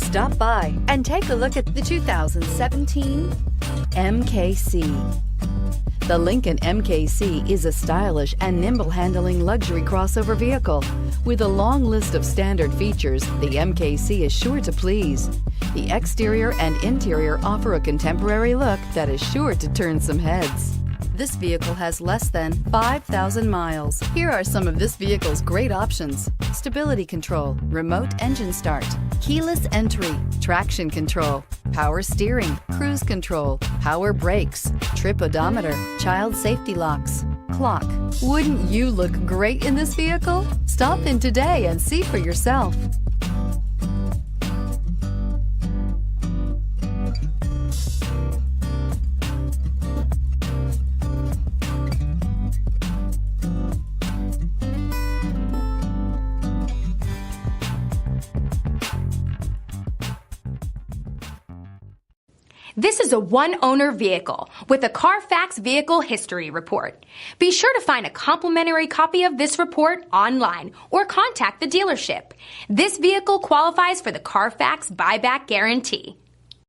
Stop by and take a look at the 2017 MKC. The Lincoln MKC is a stylish and nimble-handling luxury crossover vehicle. With a long list of standard features, the MKC is sure to please. The exterior and interior offer a contemporary look that is sure to turn some heads. This vehicle has less than 5,000 miles. Here are some of this vehicle's great options: stability control, remote engine start, keyless entry, traction control, power steering, cruise control, power brakes, trip odometer, child safety locks, clock. Wouldn't you look great in this vehicle? Stop in today and see for yourself. This is a one-owner vehicle with a Carfax Vehicle History Report. Be sure to find a complimentary copy of this report online or contact the dealership. This vehicle qualifies for the Carfax Buyback Guarantee.